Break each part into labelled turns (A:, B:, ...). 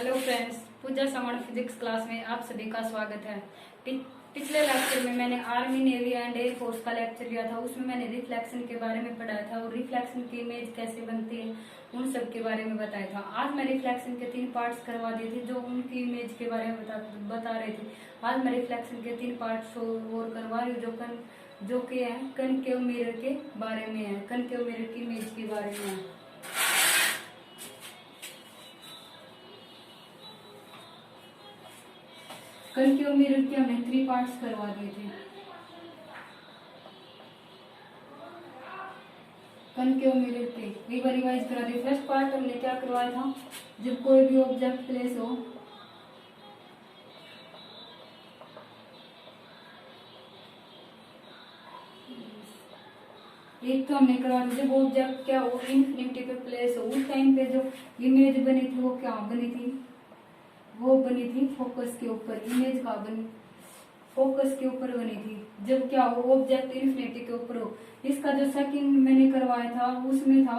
A: Hello friends, पूजा समण physics class में आप सभी का स्वागत है। पिछले लेक्चर में मैंने army, navy and air force का लेक्चर लिया था। उसमें मैंने रिफ्लेक्शन के बारे में पढ़ाया था और रिफ्लेक्शन की इमेज कैसे बनती है उन सब के बारे में बताया था। आज मैं रिफ्लेक्शन के 3 पार्ट्स करवा दी थी जो उनकी इमेज के बारे में बता रहे थे। आज मैं रिफ्लेक्शन के 3 पार्ट्स और करवा रही हूँ जो कि है कनकेव मिरर के बारे में है, कनकेव मिरर की इमेज के बारे में है। कनकेव मिरर के हमने 3 पार्ट्स करवा दिए थे। कनकेव मिरर के एक बार रिवाइज करा दिए। फर्स्ट पार्ट हमने क्या करवाया था, जब कोई भी ऑब्जेक्ट प्लेस हो, एक तो हमने करवा दिया जब ऑब्जेक्ट क्या हो, इन्फिनिटी पे प्लेस हो। उस टाइम पे जो इमेज बनी थी वो क्या बनी थी, वो बनी थी फोकस के ऊपर। इमेज का बनी फोकस के ऊपर बनी थी जब क्या हो, ऑब्जेक्ट इन्फिनिटी के ऊपर हो। इसका जो सेकंड मैंने करवाया था उसमें था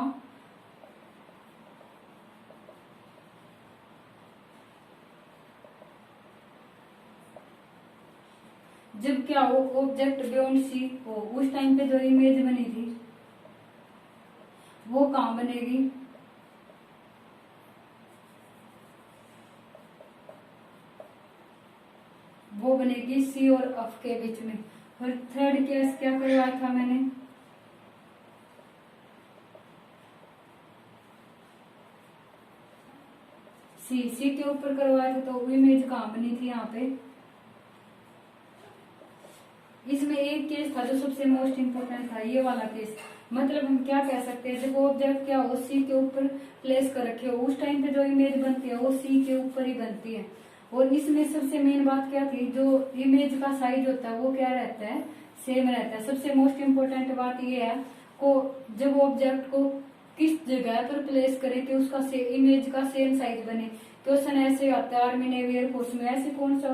A: जब क्या हो, ऑब्जेक्ट बियॉन्ड सी हो। उस टाइम पे जो इमेज बनी थी वो कहाँ बनेगी, वो बनेगी सी और एफ के बीच में। और थर्ड केस क्या करवाया था मैंने, सी के ऊपर करवाया था। तो इमेज कहाँ बनी थी, यहाँ पे। इसमें एक केस था जो सबसे मोस्ट इम्पोर्टेंट था, ये वाला केस। मतलब हम क्या कह सकते हैं, जब ऑब्जेक्ट क्या हो, सी के ऊपर प्लेस कर रखे हो, उस टाइम पे जो इमेज बनती है वो सी के ऊपर ही बनती है। और इसमें सबसे मेन बात क्या थी, जो इमेज का साइज होता है वो क्या रहता है, सेम रहता है। सबसे मोस्ट इम्पोर्टेंट बात ये है को जब ऑब्जेक्ट को किस जगह पर प्लेस करे कि उसका इमेज का सेम साइज बने। क्वेश्चन ऐसे आता है आर्मी, नेवी, एयर फोर्स में। ऐसे कौन सा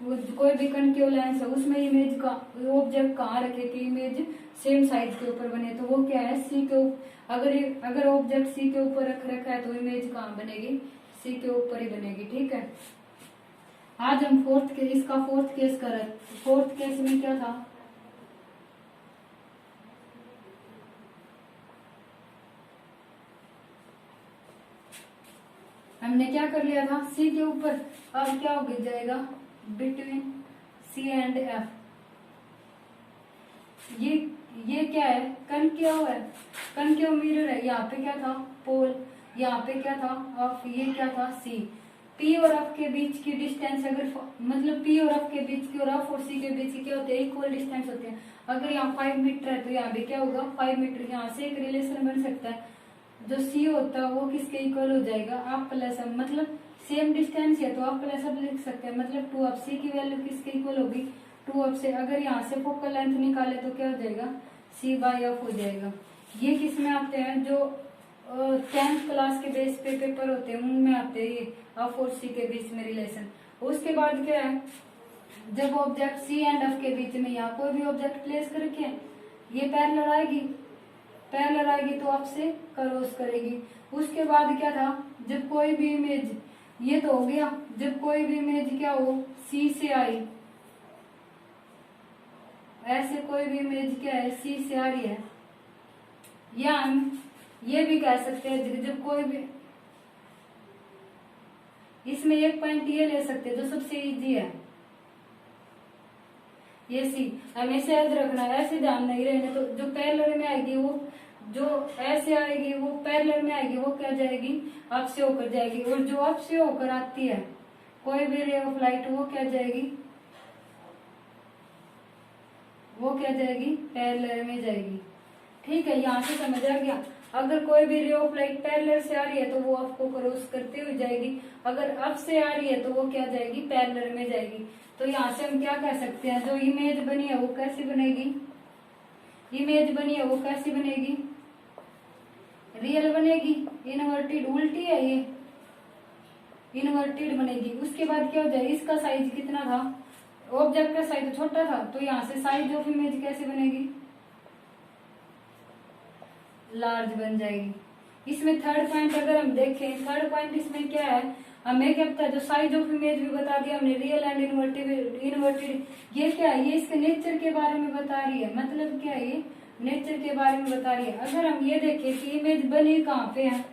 A: कोई भी कनकेव लेंस है उसमें इमेज का ऑब्जेक्ट कहाँ रखे कि इमेज सेम साइज के ऊपर बने, तो वो क्या है, सी के ऊपर। अगर ऑब्जेक्ट सी के ऊपर रख रखा है तो इमेज कहाँ बनेगी, सी के ऊपर ही बनेगी। ठीक है, आज हम इसका फोर्थ केस कर रहे हैं। फोर्थ केस में क्या था, हमने क्या कर लिया था, सी के ऊपर। अब क्या हो जाएगा, बिटवीन सी एंड एफ। ये क्या है, कनकेव है, कनकेव मिरर है। यहाँ पे क्या था, पोल। यहाँ पे क्या था, एफ। ये क्या था, सी। पी और एफ के बीच की डिस्टेंस अगर मतलब पी और एफ के बीच की और एफ और सी के बीच की क्या होते हैं, इक्वल डिस्टेंस होते हैं। अगर यहाँ 5 मीटर है तो यहाँ भी क्या होगा, 5 मीटर। यहाँ से एक रिलेशन बन सकता है, जो सी होता है वो किसके इक्वल हो जाएगा, आप प्लस एफ। मतलब सेम डिस्टेंस है तो आप प्लस एफ लिख सकते हैं। मतलब 2 सी की वैल्यू किसके इक्वल होगी, 2 से। अगर यहाँ से फोकल लेंथ निकाले तो क्या हो जाएगा, सी बाई एफ हो जाएगा। ये किस में आते हैं, जो 10th क्लास के बेस पे पेपर होते हैं उनमें आते हैं ये एफ और सी के बीच में रिलेशन। उसके बाद क्या है, जब ऑब्जेक्ट सी एंड एफ के बीच में यहाँ कोई भी ऑब्जेक्ट प्लेस करके ये पैरेलल आएगी, पैरेलल आएगी तो आपसे क्रॉस करेगी। उसके बाद क्या था, जब कोई भी इमेज, ये तो हो गया, जब कोई भी इमेज क्या हो, सी से आई, ऐसे कोई भी इमेज क्या है, सी से आ रही है। या हम ये भी कह सकते हैं जब कोई भी, इसमें एक पॉइंट ये ले सकते हैं जो सबसे इजी है, ये सी। हमेशा याद रखना है, ऐसे ध्यान नहीं रहने। तो जो पैरेलल में आएगी वो, जो ऐसे आएगी वो पैरेलल में आएगी, वो क्या जाएगी, आपसे होकर जाएगी। और जो आपसे होकर आती है कोई भी रे ऑफ लाइट, वो क्या जाएगी, वो क्या जाएगी, पैरेलल में जाएगी। ठीक है, यहाँ से समझ आ गया। अगर कोई भी रे ऑफ लाइट पैरेलल से आ रही है तो वो आपको क्रॉस करते हुए जाएगी। अगर अप से आ रही है तो वो क्या जाएगी, पैरेलल में जाएगी। तो यहाँ से हम क्या कह सकते हैं, जो इमेज बनी है वो कैसी बनेगी, इमेज बनी है वो कैसी बनेगी, रियल बनेगी। इनवर्टेड उल्टी है ये, इनवर्टेड बनेगी। उसके बाद क्या हो जाएगा, इसका साइज कितना था, ऑब्जेक्ट का साइज छोटा था, तो यहाँ से साइज ऑफ इमेज कैसे बनेगी, लार्ज बन जाएगी। इसमें थर्ड पॉइंट अगर हम देखें, थर्ड पॉइंट इसमें क्या है, हमें क्या पता है, जो साइज ऑफ इमेज भी बता दिया हमने, रियल एंड इन्वर्टेड। ये क्या है, ये इसके नेचर के बारे में बता रही है। मतलब क्या है, ये नेचर के बारे में बता रही है। अगर हम ये देखें कि इमेज बनी कहाँ पे है,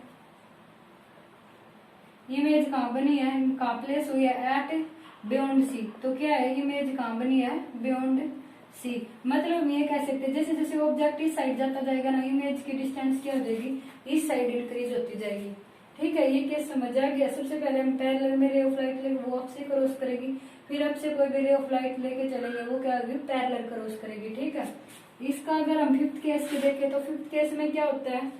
A: इमेज कहाँ बनी है, कहाँ प्लेस हुई है, एट बियॉन्ड सी। तो क्या है, इमेज कहाँ बनी है, बियॉन्ड सी। मतलब हम ये कह सकते हैं जैसे जैसे ऑब्जेक्ट इस साइड जाता जाएगा ना, इमेज की डिस्टेंस क्या हो जाएगी, इस साइड इंक्रीज होती जाएगी। ठीक है, ये केस समझ आ गया। सबसे पहले हम पैरेलल में रे ऑफ लाइट लेंगे, वो आपसे क्रॉस करेगी, फिर आपसे कोई भी रे ऑफ लाइट लेके चलेंगे, वो क्या होगी, पैरेलल क्रॉस करेगी। ठीक है, इसका अगर हम फिफ्थ केस के देखें तो फिफ्थ केस में क्या होता है,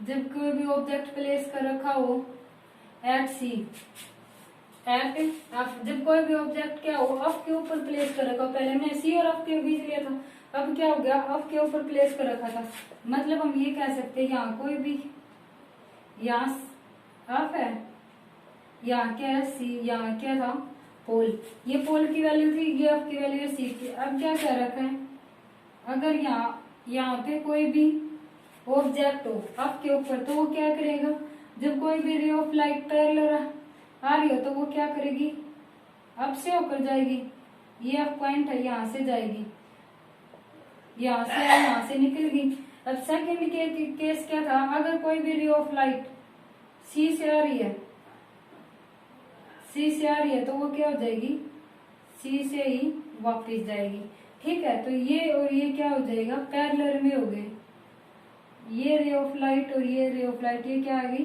A: जब कोई भी ऑब्जेक्ट प्लेस कर रखा हो एट सी, एट एफ, जब कोई भी ऑब्जेक्ट क्या हो एफ के ऊपर प्लेस कर रखा हो, पहले हमने सी और एफ के बीच लिया था, अब क्या हो गया, एफ के ऊपर प्लेस कर रखा था। मतलब हम ये कह सकते हैं यहाँ कोई भी, यहाँ एफ है, यहाँ क्या है सी, यहाँ क्या था पोल, ये पोल की वैल्यू थी, ये एफ की वैल्यू है सी की। अब क्या कह रखा है, अगर यहाँ पे कोई भी ऑब्जेक्ट हो एफ के ऊपर, तो वो क्या करेगा, जब कोई भी रे ऑफ लाइट पैरेलल आ रही हो तो वो क्या करेगी, अब से होकर जाएगी, ये एफ पॉइंट है, यहाँ से जाएगी, यहाँ से निकल गई। अब सेकंड के केस क्या था, अगर कोई भी रे ऑफ लाइट सी से आ रही है, सी से आ रही है, तो वो क्या हो जाएगी, सी से ही वापस जाएगी। ठीक है, तो ये और ये क्या हो जाएगा, पैरेलल में हो गए, ये रे ऑफ लाइट और ये रे ऑफ लाइट, ये क्या आ गई,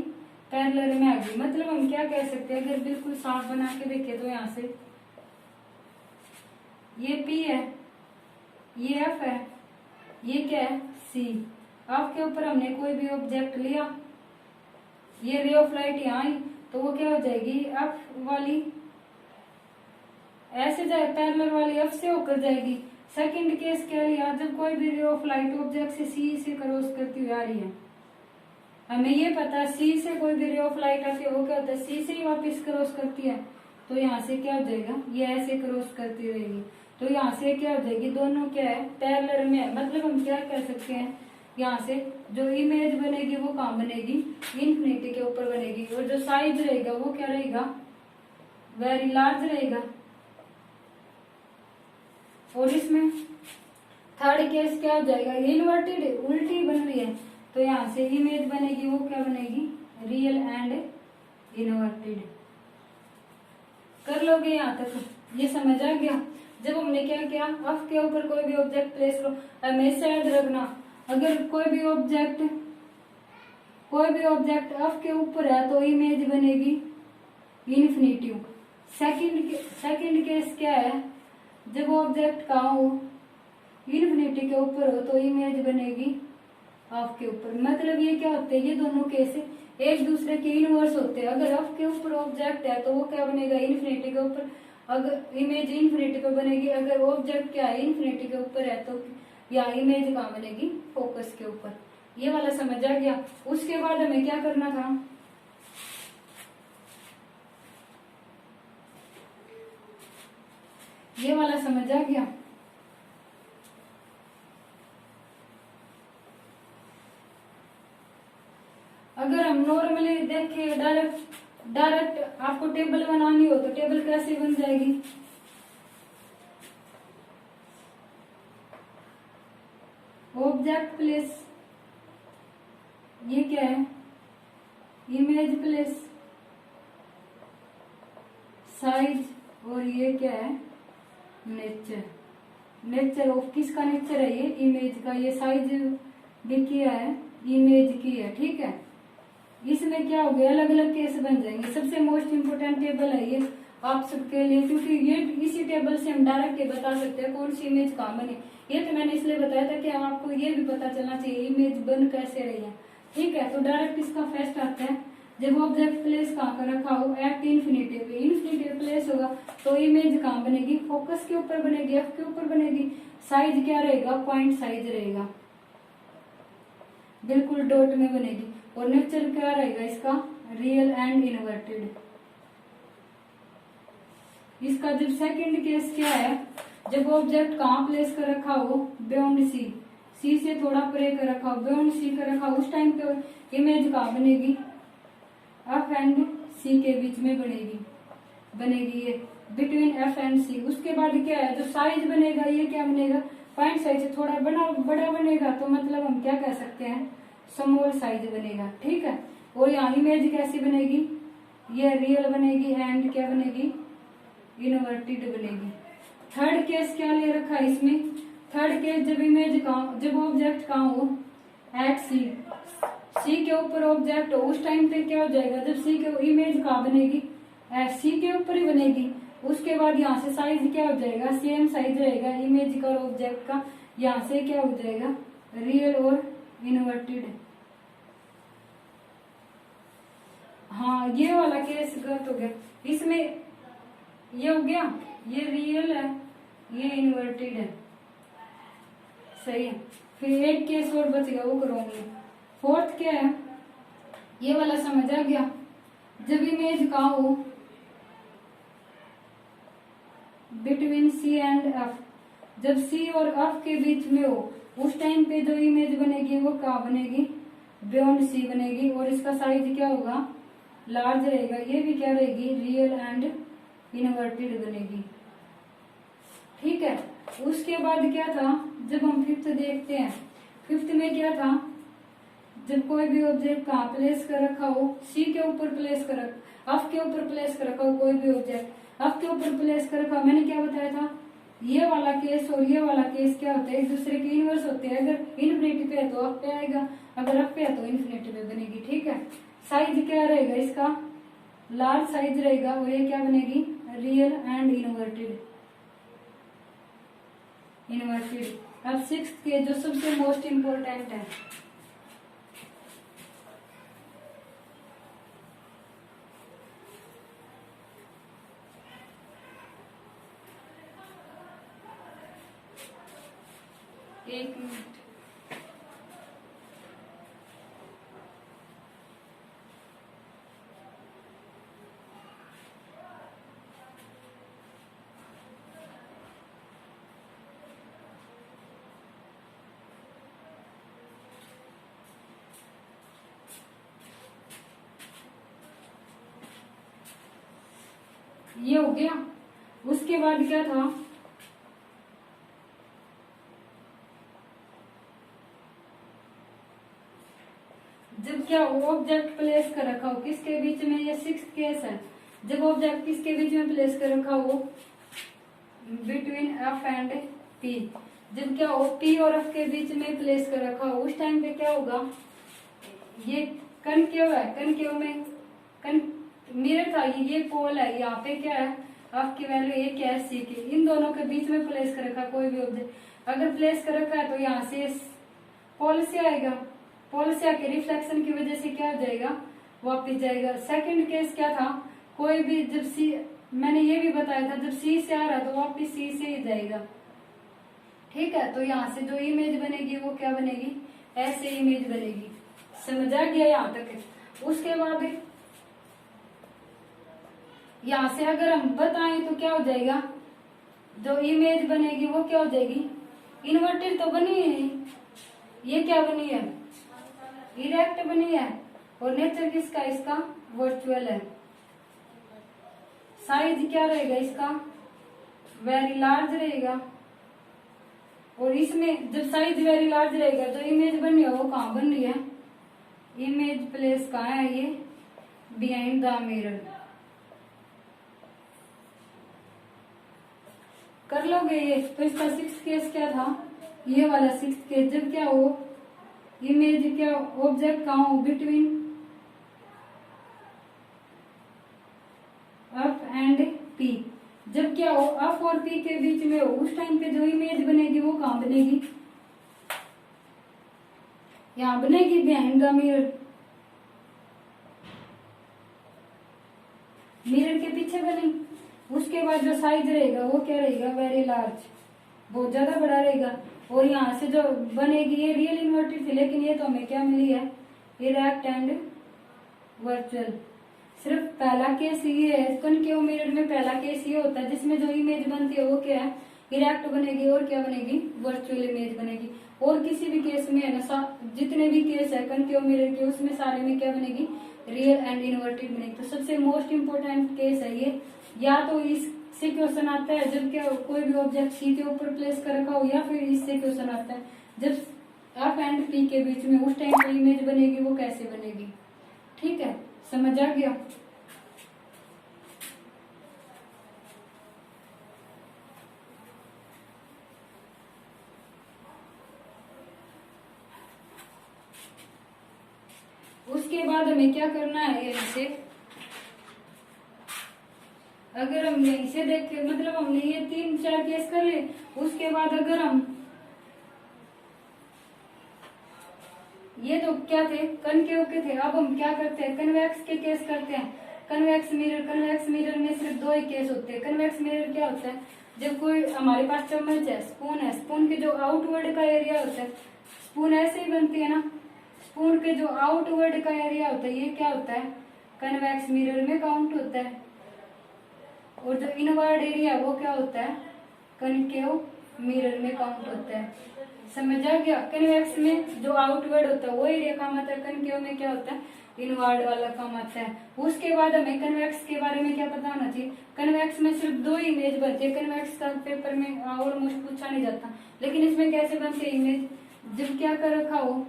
A: पैरेलल में आ गई। मतलब हम क्या कह सकते हैं, अगर बिल्कुल साफ बना के देखें तो यहाँ से ये P है, ये F है, ये क्या है C। F के ऊपर हमने कोई भी ऑब्जेक्ट लिया, ये रे ऑफ लाइट यहाँ आई, तो वो क्या हो जाएगी, F वाली ऐसे जाए, पैरेलल वाली F से होकर जाएगी। सेकंड केस क्या लिया, जब कोई भी रे ऑफ लाइट ऑब्जेक्ट से सी से क्रॉस करती हुई आ रही है, हमें ये पता है सी से कोई भी रे ऑफ लाइट आती है, वो क्या होता है, सी से ही वापस क्रॉस करती है, तो यहाँ से क्या हो जाएगा, ये ऐसे क्रॉस करती रहेगी, तो यहाँ से क्या हो जाएगी, दोनों क्या है, पैरेलल में है। मतलब हम क्या कह सकते हैं, यहाँ से जो इमेज बनेगी वो कहाँ बनेगी, इन्फिनिटी के ऊपर बनेगी, और जो साइज रहेगा वो क्या रहेगा, वेरी लार्ज रहेगा। और इसमें थर्ड केस क्या हो जाएगा, इन्वर्टेड, उल्टी बन रही है, तो यहाँ से इमेज बनेगी, वो क्या बनेगी, रियल एंड इन्वर्टेड। कर लोगे यहाँ तक, ये समझ आ गया। जब हमने क्या किया, एफ के ऊपर कोई भी ऑब्जेक्ट प्लेस करो, हमेशा याद रखना, अगर कोई भी ऑब्जेक्ट एफ के ऊपर है तो इमेज बनेगी इन्फिनिटिव। सेकंड केस क्या है, जब ऑब्जेक्ट कहाँ हो, इन्फिनिटी के ऊपर हो, तो इमेज बनेगी एफ के ऊपर। मतलब ये क्या होते हैं, ये दोनों केस एक दूसरे के इनवर्स होते हैं। अगर एफ के ऊपर ऑब्जेक्ट है तो वो क्या बनेगा, इन्फिनिटी के ऊपर, अगर इमेज इन्फिनिटी पे बनेगी। अगर ऑब्जेक्ट क्या है, इन्फिनिटी के ऊपर है, तो या इमेज कहाँ बनेगी, फोकस के ऊपर। ये वाला समझ आ गया। उसके बाद हमें क्या करना था, ये वाला समझ आ गया। अगर हम नॉर्मली देखें, डायरेक्ट आपको टेबल बनानी हो तो टेबल कैसे बन जाएगी, ऑब्जेक्ट प्लेस, ये क्या है, इमेज प्लेस, साइज, और ये क्या है, नेचर। नेचर ऑफ किसका नेचर है, ये इमेज का। ये साइज भी किया है, इमेज की है। ठीक है, इसमें क्या हो गया, अलग अलग केस बन जाएंगे। सबसे मोस्ट इम्पोर्टेंट टेबल है ये आप सबके लिए, क्योंकि ये इसी टेबल से हम डायरेक्ट बता सकते हैं कौन सी इमेज कहाँ बनी। ये तो मैंने इसलिए बताया था कि आपको ये भी पता चलना चाहिए इमेज बन कैसे रही है। ठीक है, तो डायरेक्ट इसका फर्स्ट आता है, जब ऑब्जेक्ट प्लेस कहाँ कर रखा हो, एट इन्फिनिटी पे, इन्फिनिटी प्लेस होगा तो इमेज कहाँ बनेगी, फोकस के ऊपर बनेगी, एफ के ऊपर बनेगी। साइज क्या रहेगा, पॉइंट साइज रहेगा, बिल्कुल डॉट में बनेगी। और नेचर क्या रहेगा इसका, रियल एंड इन्वर्टेड। इसका जब सेकंड केस क्या है, जब ऑब्जेक्ट कहाँ प्लेस कर रखा हो, बियॉन्ड सी, सी से थोड़ा परे कर रखा हो, बियॉन्ड सी कर रखा हो, उस टाइम पे इमेज कहाँ बनेगी, एफ एंड सी के बीच में बनेगी ये बिटवीन एफ एंड सी। उसके बाद क्या है, जो साइज बनेगा ये क्या बनेगा, पॉइंट साइज से थोड़ा बड़ा बनेगा, तो मतलब हम क्या कह सकते हैं, स्मॉल साइज बनेगा। ठीक है, और यहाँ इमेज कैसी बनेगी, ये रियल बनेगी एंड क्या बनेगी, इनवर्टेड बनेगी। थर्ड केस क्या ले रखा है इसमें, थर्ड केस जब ऑब्जेक्ट कहाँ हो, एट सी के ऊपर ऑब्जेक्ट हो, उस टाइम पे क्या हो जाएगा, जब सी के इमेज कहाँ बनेगी, सी के ऊपर ही बनेगी। उसके बाद यहाँ से साइज क्या हो जाएगा, सेम साइज रहेगा इमेज का और ऑब्जेक्ट का। यहाँ से क्या हो जाएगा, रियल और इनवर्टेड। हाँ, ये वाला केस गलत हो गया, इसमें ये हो गया, ये रियल है, ये इन्वर्टेड है, सही है। फिर एक केस और बच गया, वो करूंगी। फोर्थ क्या है, ये वाला समझ आ गया, जब इमेज कहाँ हो, बिटवीन सी एंड एफ, जब सी और एफ के बीच में हो, उस टाइम पे जो इमेज बनेगी वो कहाँ बनेगी, बियॉन्ड सी बनेगी, और इसका साइज क्या होगा, लार्ज रहेगा। ये भी क्या रहेगी, रियल एंड इनवर्टेड बनेगी। ठीक है, उसके बाद क्या था, जब हम फिफ्थ देखते हैं, फिफ्थ में क्या था, जब कोई भी ऑब्जेक्ट कहाँ प्लेस कर रखा हो, सी के ऊपर प्लेस कर रखा, एफ के ऊपर प्लेस कर रखा हो, कोई भी ऑब्जेक्ट एफ के ऊपर प्लेस कर रखा, मैंने क्या बताया था, ये वाला केस और ये वाला केस क्या होता है, एक दूसरे के इनवर्स होते हैं। अगर इन्फिनिटी पे है तो एफ पे आएगा, अगर एफ पे है तो इन्फिनिटी पे बनेगी। ठीक है, साइज क्या रहेगा इसका, लार्ज साइज रहेगा, और ये क्या बनेगी, रियल एंड इनवर्टेड। अब सिक्स्थ के जो सबसे मोस्ट इम्पोर्टेंट है, एक मिनट, ये हो गया। उसके बाद क्या था, जब क्या ऑब्जेक्ट प्लेस कर रखा हो किसके बीच में, ये सिक्स्थ केस है, जब ऑब्जेक्ट किसके बीच में प्लेस कर रखा हो, बिटवीन एफ एंड पी, जब क्या हो पी और एफ के बीच में प्लेस कर रखा हो, उस टाइम पे क्या होगा, ये कनकेव है, कनकेव में मिरर था, ये पोल है, यहाँ पे क्या है, एफ की वैल्यू ये क्या है, सी की, इन दोनों के बीच में प्लेस कर रखा कोई भी ऑब्जेक्ट, अगर प्लेस कर रखा है तो यहाँ से पोल से आएगा, पोल से आके रिफ्लेक्शन की वजह से क्या हो जाएगा, वापिस जाएगा। सेकंड केस क्या था, कोई भी जब सी, मैंने ये भी बताया था, जब सी से आ रहा तो वापिस सी से ही जाएगा। ठीक है, तो यहाँ से जो इमेज बनेगी वो क्या बनेगी, ऐसे इमेज बनेगी। समझ आ गया यहाँ तक। उसके बाद यहाँ से अगर हम बताएं तो क्या हो जाएगा, जो इमेज बनेगी वो क्या हो जाएगी, इन्वर्टेड तो बनी ही नहीं, ये क्या बनी है, इरेक्ट बनी है, और नेचर किसका, इसका वर्चुअल है। साइज क्या रहेगा इसका, वेरी लार्ज रहेगा, और इसमें जब साइज वेरी लार्ज रहेगा जो इमेज बनी है वो कहाँ बन रही है, इमेज प्लेस कहाँ है, ये बिहाइंड द मिरर। कर लोगे ये, तो इसका सिक्स्थ केस क्या था, ये वाला सिक्स्थ केस, जब क्या हो इमेज क्या ऑब्जेक्ट कहाँ हो, बिटवीन एफ एंड पी, जब क्या हो एफ और पी के बीच में हो, उस टाइम पे जो इमेज बनेगी वो कहाँ बनेगी, यहाँ बनेगी बिहाइंड द मिरर, मिरर के पीछे बनी। उसके बाद जो साइज रहेगा वो क्या रहेगा, वेरी लार्ज, बहुत ज्यादा बड़ा रहेगा, और यहाँ से जो बनेगी ये रियल इन्वर्टेड थी, लेकिन ये तो हमें क्या मिली है, इरेक्ट एंड वर्चुअल। सिर्फ पहला केस ये है, कनकेव मिरर में पहला केस ये होता है जिसमें जो इमेज बनती है वो क्या है, इरेक्ट बनेगी और क्या बनेगी, वर्चुअल इमेज बनेगी। और किसी भी केस में है ना, जितने भी केस है कनकेव मिरर के, उसमें सारे में क्या बनेगी, रियल एंड इन्वर्टेड बनेगी। तो सबसे मोस्ट इंपोर्टेंट केस है ये। या तो इससे क्वेश्चन आता है जब क्या कोई भी ऑब्जेक्ट सी के ऊपर प्लेस कर रखा हो, या फिर इससे क्वेश्चन आता है जब एफ एंड पी के बीच में, उस टाइम पे इमेज बनेगी वो कैसे बनेगी। ठीक है, समझ आ गया। उसके बाद हमें क्या करना है, यहीं से अगर हम यहीं से देखें, मतलब हमने ये 3-4 केस कर लिए। उसके बाद अगर हम ये तो क्या थे, कनकेव के थे। अब हम क्या करते हैं, कन्वेक्स के केस करते हैं। कन्वेक्स मिरर में सिर्फ 2 ही केस होते हैं। कन्वेक्स मिरर क्या होता है, जब कोई हमारे पास चम्मच है, स्पून है, स्पून के जो आउटवर्ड का एरिया होता है, स्पून ऐसे ही बनती है ना, स्पून के जो आउटवर्ड का एरिया होता है ये क्या होता है, कन्वेक्स मिरर में काउंट होता है। और जो इनवर्ड एरिया है वो क्या होता है, कनकेव मिरर में काउंट होता है। समझ आ गया। कन्वेक्स में जो आउटवर्ड होता है वो एरिया काम आता है, कनकेव में क्या होता है, इनवर्ड वाला काम आता है। उसके बाद हमें कन्वेक्स के बारे में क्या पता होना चाहिए। कन्वेक्स में सिर्फ 2 इमेज बनती है। कन्वेक्स का पेपर में ऑलमोस्ट पूछा नहीं जाता, लेकिन इसमें कैसे बनती है इमेज, जब क्या कर रखा हो,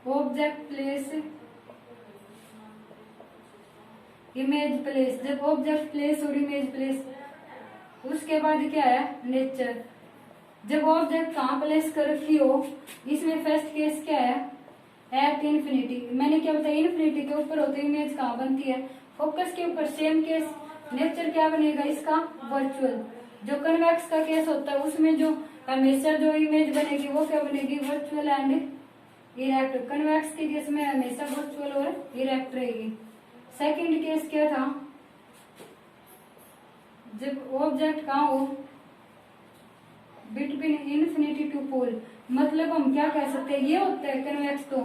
A: ऑब्जेक्ट प्लेस इमेज प्लेस, जब ऑब्जेक्ट प्लेस और इमेज प्लेस। उसके बाद क्या है, नेचर, जब ऑब्जेक्ट कहाँ प्लेस कर रखी हो। इसमें फर्स्ट केस क्या है, एट इन्फिनिटी। मैंने क्या बताया, इन्फिनिटी के ऊपर होती इमेज कहाँ बनती है, फोकस के ऊपर। सेम केस नेचर क्या बनेगा इसका, वर्चुअल। जो कन्वेक्स का केस होता है उसमें जो हमेशा जो इमेज बनेगी वो क्या बनेगी, वर्चुअल एंड इरेक्ट। कन्वेक्स के केस में हमेशा वर्चुअल और इरेक्ट रहेगी। सेकंड केस क्या था, जब ऑब्जेक्ट कहाँ हो, बिटवीन इन्फिनिटी टू पोल। मतलब हम क्या कह सकते हैं, ये होता है कन्वेक्स तो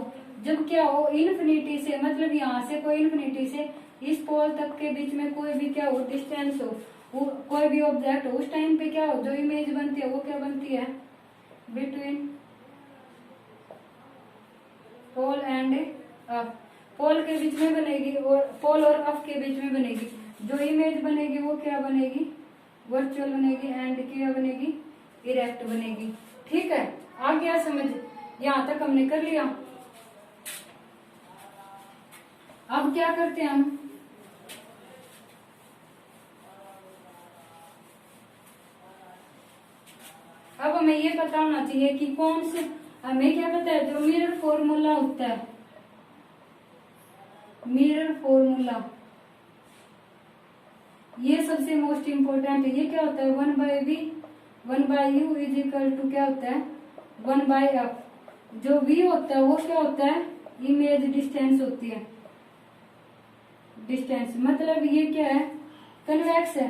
A: जब क्या हो, इन्फिनिटी से, मतलब यहाँ से कोई इन्फिनिटी से इस पोल तक के बीच में कोई भी क्या हो, डिस्टेंस हो, वो कोई भी ऑब्जेक्ट हो, उस टाइम पे क्या हो, जो इमेज बनती है वो क्या बनती है, बिटवीन पोल एंड अप। पोल के बीच में बनेगी और पोल और अप के बीच में बनेगी। जो इमेज बनेगी वो क्या बनेगी, वर्चुअल बनेगी एंड क्या बनेगी, इरेक्ट बनेगी। ठीक है, आ गया समझ, यहां तक हमने कर लिया। अब क्या करते हैं हम, अब हमें ये पता होना चाहिए कि कौन से, हमें क्या पता है, जो मिरर फॉर्मूला होता है, मिरर फॉर्मूला, ये सबसे मोस्ट इंपोर्टेंट है। ये क्या होता है, 1/v 1/u is equal to क्या होता है, 1/f। जो v होता है वो क्या होता है, इमेज डिस्टेंस होती है, डिस्टेंस। मतलब ये क्या है, कन्वेक्स है,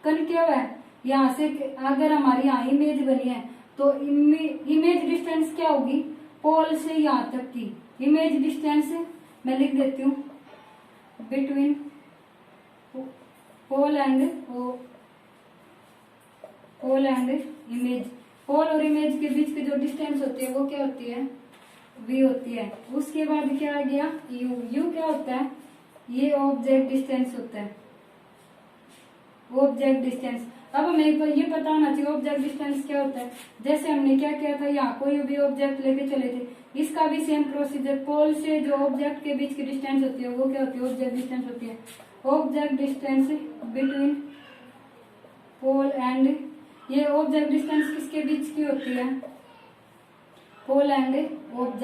A: कनकेव है। यहाँ से अगर हमारी यहाँ इमेज बनी है तो इमेज डिस्टेंस क्या होगी, पोल से यहाँ तक की इमेज डिस्टेंस मैं लिख देती हूँ, बिटवीन पोल एंड इमेज। पोल और इमेज के बीच की जो डिस्टेंस होती है वो क्या होती है, v होती है। उसके बाद क्या आ गया, u क्या होता है, ये ऑब्जेक्ट डिस्टेंस होता है, ऑब्जेक्ट डिस्टेंस। अब हमें ये पता होना चाहिए ऑब्जेक्ट डिस्टेंस क्या होता है। जैसे हमने क्या किया था, यहाँ कोई भी ऑब्जेक्ट लेके चले थे, इसका भी सेम प्रोसीजर। पोल से जो ऑब्जेक्ट के बीच की डिस्टेंस होती है वो क्या होती है, ऑब्जेक्ट डिस्टेंस होती है। Object distance between pole and, ये ऑब्जेक्ट डिस्टेंस किसके बीच की होती है, पोल एंड ऑब्जेक्ट।